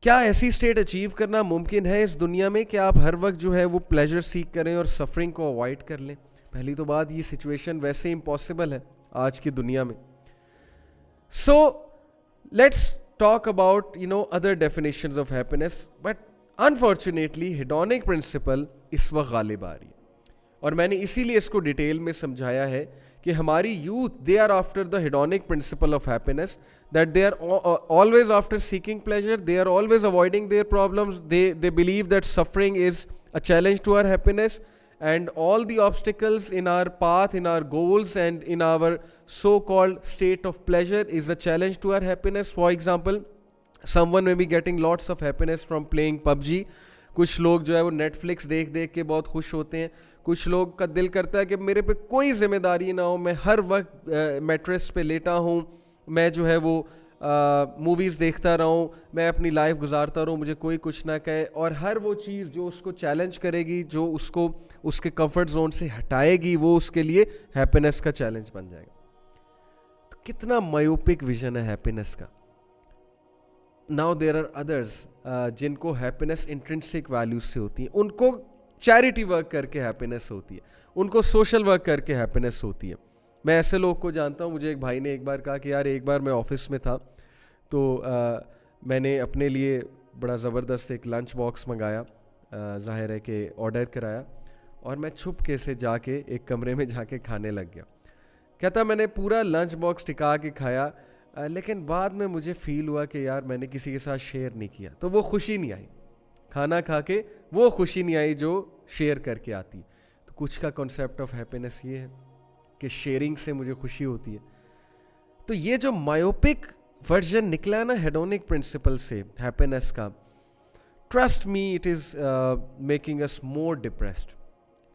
کیا ایسی state achieve کرنا ممکن ہے اس دنیا میں کہ آپ ہر وقت جو ہے وہ پلیجر سیک کریں اور سفرنگ کو اوائڈ کر لیں؟ پہلی تو بات یہ سچویشن ویسے امپاسبل ہے آج کی دنیا میں. So let's talk about other definitions of happiness, but unfortunately hedonic principle اس وقت غالب آ رہی ہے, اور میں نے اسی لیے اس کو ڈیٹیل میں سمجھایا ہے کہ ہماری youth they are after the hedonic principle of happiness, that they are always after seeking pleasure, they are always avoiding their problems, they believe that suffering is a challenge to our happiness, and all the obstacles in our path, in our goals and in our so-called state of pleasure is a challenge to our happiness. For example, someone may be getting lots of happiness from playing PUBG. کچھ لوگ جو ہے وہ net flicks دیکھ دیکھ کے بہت خوش ہوتے ہیں. کچھ لوگ کا دل کرتا ہے کہ میرے پہ کوئی ذمہ داری نہ ہو, میں ہر وقت میٹریس پہ لیٹا ہوں, میں جو ہے وہ موویز دیکھتا رہوں, میں اپنی لائف گزارتا رہوں, مجھے کوئی کچھ نہ کہے, اور ہر وہ چیز جو اس کو چیلنج کرے گی, جو اس کو اس کے کمفرٹ زون سے ہٹائے گی, وہ اس کے لیے ہیپینس کا چیلنج بن جائے گا. تو کتنا مایوپک ویژن ہے ہیپینس کا. ناؤ دیر آر ادرز جن کو ہیپینس انٹرنسک ویلیوز سے ہوتی ہے, ان کو چیریٹی ورک کر کے ہیپینس ہوتی ہے, ان کو سوشل ورک کر کے ہیپینس ہوتی ہے. میں ایسے لوگ کو جانتا ہوں. مجھے ایک بھائی نے ایک بار کہا کہ یار ایک بار میں آفس میں تھا تو میں نے اپنے لیے بڑا زبردست ایک لنچ باکس منگایا, ظاہر ہے کہ آرڈر کرایا, اور میں چھپ کے سے جا کے ایک کمرے میں جا کے کھانے لگ گیا. کہتا میں نے پورا لنچ باکس ٹکا کے کھایا, لیکن بعد میں مجھے فیل ہوا کہ یار میں نے کسی کے ساتھ شیئر نہیں کیا, تو وہ خوشی نہیں آئی. کھانا کھا کے وہ خوشی نہیں آئی جو شیئر کر کے آتی. تو کچھ کا کنسیپٹ آف ہیپینس یہ ہے کہ شیئرنگ سے مجھے خوشی ہوتی ہے. تو یہ جو مایوپک ورژن نکلا ہے نا ہیڈونک پرنسپل سے ہیپینس کا, trust me it is making us more depressed,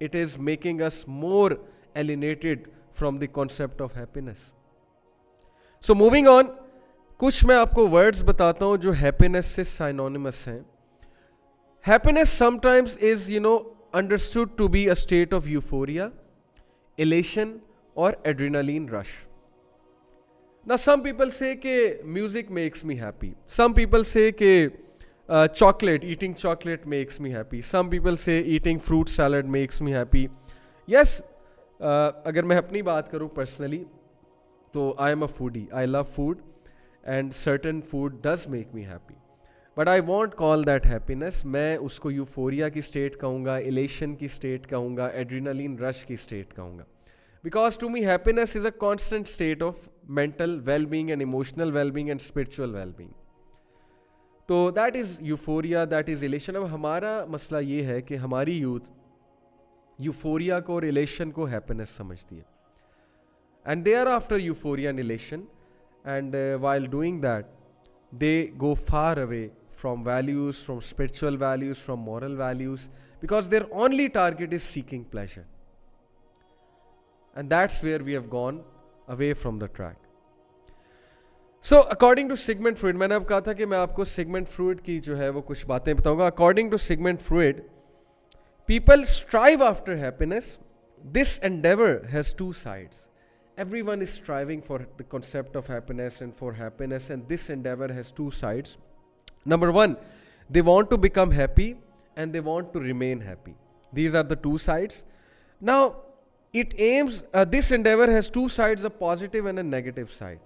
it is making us more alienated from the concept of happiness. So moving on, کچھ میں آپ کو ورڈز بتاتا ہوں جو ہیپینس سے سائنونیمس ہیں. Happiness some times is understood to be a state of euphoria, elation or adrenaline rush. Now some people say کہ music makes me happy, some people say کہ eating chocolate makes me happy, some people say eating fruit salad makes me happy. Yes, اگر میں اپنی بات کروں personally تو I am a foodie, I love food and certain food does make me happy. But I won't call that happiness. میں اس کو euphoria کی state کہوں گا, ایلیشن کی اسٹیٹ کہوں گا, ایڈرینلین رش کی اسٹیٹ کہوں گا. Because to me happiness is a constant state of mental well-being and emotional well-being and spiritual well-being. تو that is euphoria, that is elation. اب ہمارا مسئلہ یہ ہے کہ ہماری یوتھ یوفوریا کو اور ایلیشن کو happiness سمجھتی ہے. And they are after euphoria and elation, and while doing that they go far away from values, from spiritual values, from moral values, because their only target is seeking pleasure. And that's where we have gone away from the track. So according to Sigmund Freud, میں نے اب کہا تھا کہ میں آپ کو Sigmund Freud کی جو ہے وہ کچھ باتیں بتاؤں گا. According to Sigmund Freud, people strive after happiness. This endeavor has two sides. Everyone is striving for the concept of happiness and for happiness, and this endeavor has two sides. Number one, they want to become happy and they want to remain happy. These are the two sides. Now, it aims, this endeavor has two sides, a positive and a negative side.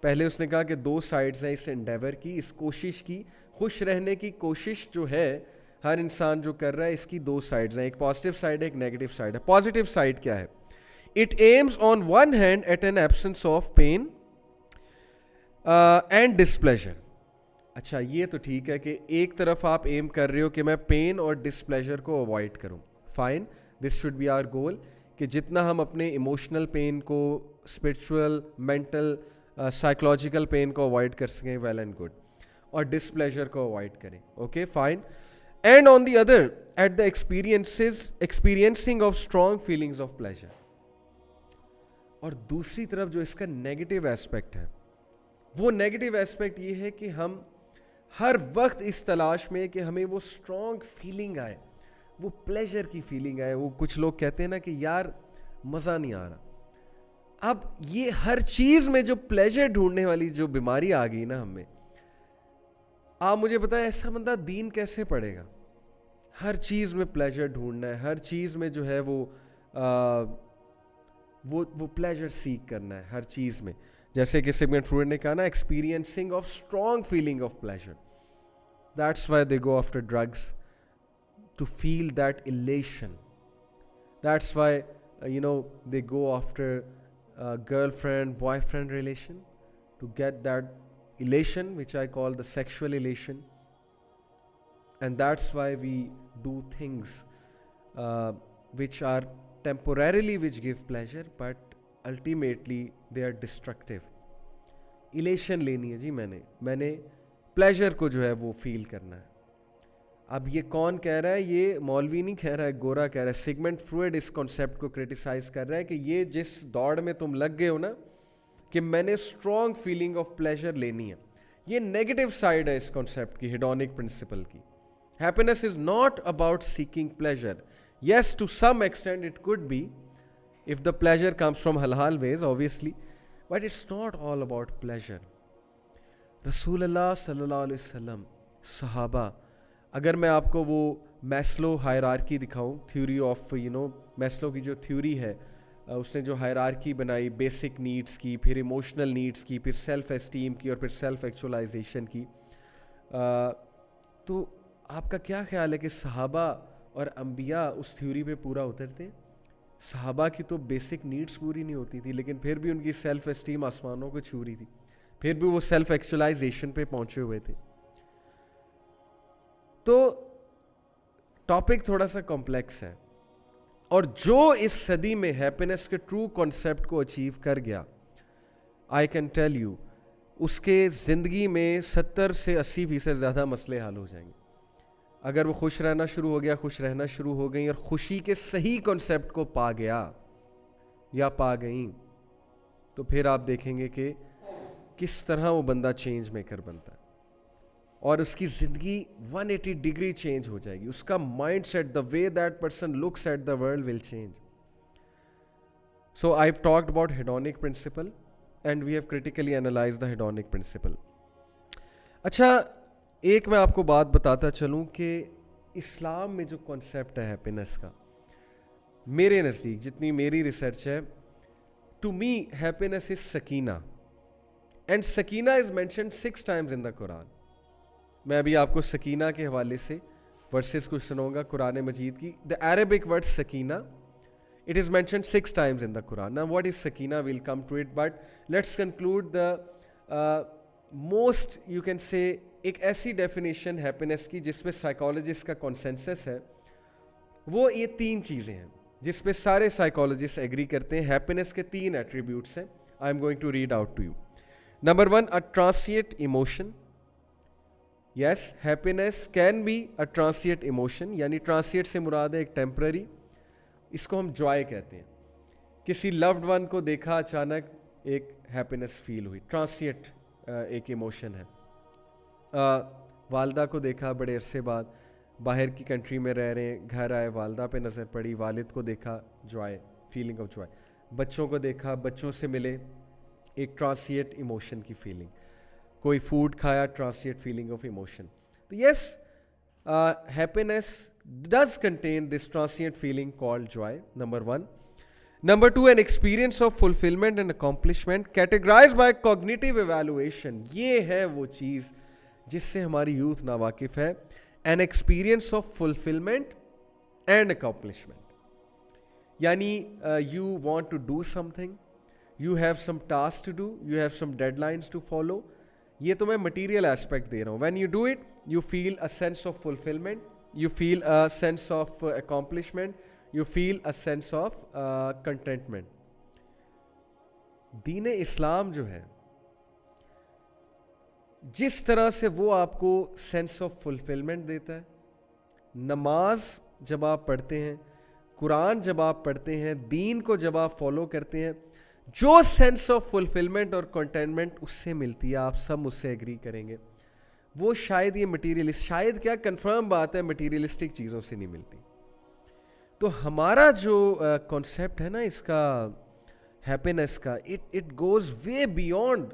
پہلے اس نے کہا کہ دو sides ہیں اس endeavour کی, اس کوشش کی, خوش رہنے کی کوشش جو ہے ہر انسان جو کر رہا ہے, اس کی دو سائڈز ہیں, ایک پازیٹیو سائڈ ہے, ایک نیگیٹو سائڈ ہے. پازیٹیو سائڈ کیا ہے؟ It aims on one hand at an absence of pain and displeasure. اچھا یہ تو ٹھیک ہے کہ ایک طرف آپ ایم کر رہے ہو کہ میں پین اور ڈسپلیجر کو اوائڈ کروں. Fine, this should be our goal, کہ جتنا ہم اپنے ایموشنل پین کو, اسپرچول, مینٹل, سائیکولوجیکل پین کو اوائڈ کر سکیں, ویل اینڈ گڈ, اور ڈسپلیجر کو اوائڈ کریں. Okay fine. And on the other at the experiencing of strong feelings of pleasure. اور دوسری طرف جو اس کا نیگیٹو ایسپیکٹ ہے, وہ نیگیٹو ایسپیکٹ یہ ہے کہ ہم ہر وقت اس تلاش میں کہ ہمیں وہ اسٹرانگ فیلنگ آئے, وہ پلیجر کی فیلنگ آئے. وہ کچھ لوگ کہتے ہیں نا کہ یار مزہ نہیں آ رہا. اب یہ ہر چیز میں جو پلیجر ڈھونڈنے والی جو بیماری آ گئی نا ہم میں, آپ مجھے بتائیں ایسا بندہ دین کیسے پڑھے گا؟ ہر چیز میں پلیجر ڈھونڈنا ہے, ہر چیز میں جو ہے وہ پلیجر سیک کرنا ہے ہر چیز میں. جیسے کہ سگمنڈ فروئڈ نے کہا نا, experiencing of strong feeling of pleasure. That's why they go after drugs, to feel that elation. That's why they go after girlfriend boyfriend relation, to get that elation which I call the sexual elation. And that's why we do things which are temporarily which give pleasure but ultimately they are destructive. elation لینی ہے جی, میں نے pleasure کو جو ہے وہ فیل کرنا ہے. اب یہ کون کہہ رہا ہے؟ یہ مولوی نہیں کہہ رہا ہے, گورا کہہ رہا ہے. سگمنڈ فروئڈ اس کانسیپٹ کو کرٹیسائز کر رہا ہے کہ یہ جس دوڑ میں تم لگ گئے ہو نا کہ میں نے اسٹرانگ فیلنگ آف پلیجر لینی ہے, یہ نیگیٹو سائڈ ہے اس کانسیپٹ کی, ہیڈونک پرنسپل کی. Happiness is not about seeking pleasure. Yes, to some extent it could be if the pleasure comes from halal ways obviously, but it's not all about pleasure. رسول اللہ صلی اللہ علیہ وسلم, صحابہ, اگر میں آپ کو وہ میسلو ہائرارکی دکھاؤں, تھیوری آف میسلو کی جو تھیوری ہے, اس نے جو ہائرارکی بنائی بیسک نیڈس کی, پھر ایموشنل نیڈس کی, پھر سیلف اسٹیم کی, اور پھر سیلف ایکچولائزیشن کی, تو آپ کا کیا خیال ہے کہ صحابہ اور انبیاء اس تھیوری پہ پورا اترتے؟ صحابہ کی تو بیسک نیڈس پوری نہیں ہوتی تھی, لیکن پھر بھی ان کی سیلف اسٹیم آسمانوں کو چھو رہی تھی, پھر بھی وہ سیلف ایکچولائزیشن پہ پہنچے ہوئے تھے. تو ٹاپک تھوڑا سا کمپلیکس ہے, اور جو اس صدی میں ہیپینس کے ٹرو کانسیپٹ کو اچیو کر گیا, آئی کین ٹیل یو, اس کے زندگی میں 70 سے 80% زیادہ مسئلے حل ہو جائیں گے. اگر وہ خوش رہنا شروع ہو گیا, خوش رہنا شروع ہو گئیں, اور خوشی کے صحیح کانسیپٹ کو پا گیا یا پا گئیں, تو پھر آپ دیکھیں گے کہ کس طرح وہ بندہ چینج میکر بنتا ہے, اور اس کی زندگی 180 ڈگری چینج ہو جائے گی. اس کا mind set, the way that person looks at the world will change. So I have talked about hedonic principle and we have critically analyse the hedonic principle. اچھا, ایک میں آپ کو بات بتاتا چلوں کہ اسلام میں جو کانسیپٹ ہے ہیپینس کا, میرے نزدیک جتنی میری ریسرچ ہے, ٹو می ہیپینس از سکینہ, اینڈ سکینہ is mentioned 6 times in the Quran. میں ابھی آپ کو سکینہ کے حوالے سے ورسز کچھ سناؤں گا قرآن مجید کی. دا عربک ورڈ سکینہ, it is mentioned 6 times in the Quran. نا واٹ از سکینہ, we'll come to it, but let's conclude the most you can say ایک ایسی ڈیفینیشن ہیپینس کی جس پہ سائیکالوجسٹ کا کنسنسس ہے. وہ یہ 3 چیزیں ہیں جس پہ سارے سائیکالوجسٹ ایگری کرتے ہیں. ہیپینس کے 3 ایٹریبیوٹس ہیں. I am going to read out to you. Number 1, a transient emotion. Yes, happiness can be a transient emotion, یعنی transient سے مراد ہے ایک ٹیمپرری, اس کو ہم joy کہتے ہیں. کسی loved one کو دیکھا اچانک, ایک happiness فیل ہوئی, transient ایک ایموشن ہے. والدہ کو دیکھا بڑے عرصے بعد, باہر کی کنٹری میں رہ رہے ہیں, گھر آئے, والدہ پہ نظر پڑی, والد کو دیکھا, جوائے, فیلنگ آف جوائے. بچوں کو دیکھا, بچوں سے ملے, ایک ٹرانسیٹ ایموشن کی فیلنگ. کوئی فوڈ کھایا, ٹرانسیٹ فیلنگ آف ایموشن. تو yes, happiness does contain this transient feeling called joy, number 1. Number 2, an experience of fulfillment and accomplishment categorized by cognitive evaluation. یہ ہے وہ چیز جس سے ہماری یوتھ ناواقف ہے. an experience of fulfillment and accomplishment, یعنی you want to do something, you have some tasks to do, you have some deadlines to follow. یہ تو میں مٹیریل ایسپیکٹ دے رہا ہوں. when you do it, you feel a sense of fulfillment, you feel a sense of accomplishment, you feel a sense of contentment. دین اسلام جو ہے, جس طرح سے وہ آپ کو سینس آف فلفلمنٹ دیتا ہے, نماز جب آپ پڑھتے ہیں, قرآن جب آپ پڑھتے ہیں, دین کو جب آپ فالو کرتے ہیں, جو سینس آف فلفلمنٹ اور کنٹینٹمنٹ اس سے ملتی ہے, آپ سب مجھ سے ایگری کریں گے, وہ شاید یہ مٹیریلسٹ, شاید کیا کنفرم بات ہے, مٹیریلسٹک چیزوں سے نہیں ملتی. تو ہمارا جو کانسیپٹ ہے نا اس کا, ہیپینس کا, it goes way beyond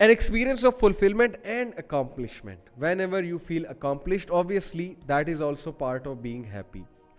an experience of fulfillment and accomplishment. Whenever you feel accomplished, obviously that is also part of being happy.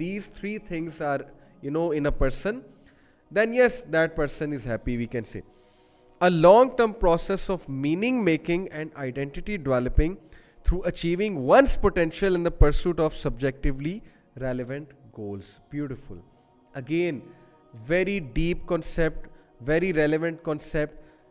these three things are in a person, then yes, that person is happy, we can say. A long-term process of meaning making and identity developing through achieving one's potential in the pursuit of subjectively relevant goals. Beautiful. Again, very deep concept, very relevant concept.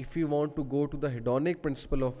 if you want to go to the hedonic principle of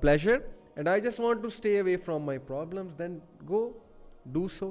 pleasure and I just want to stay away from my problems, then go do so.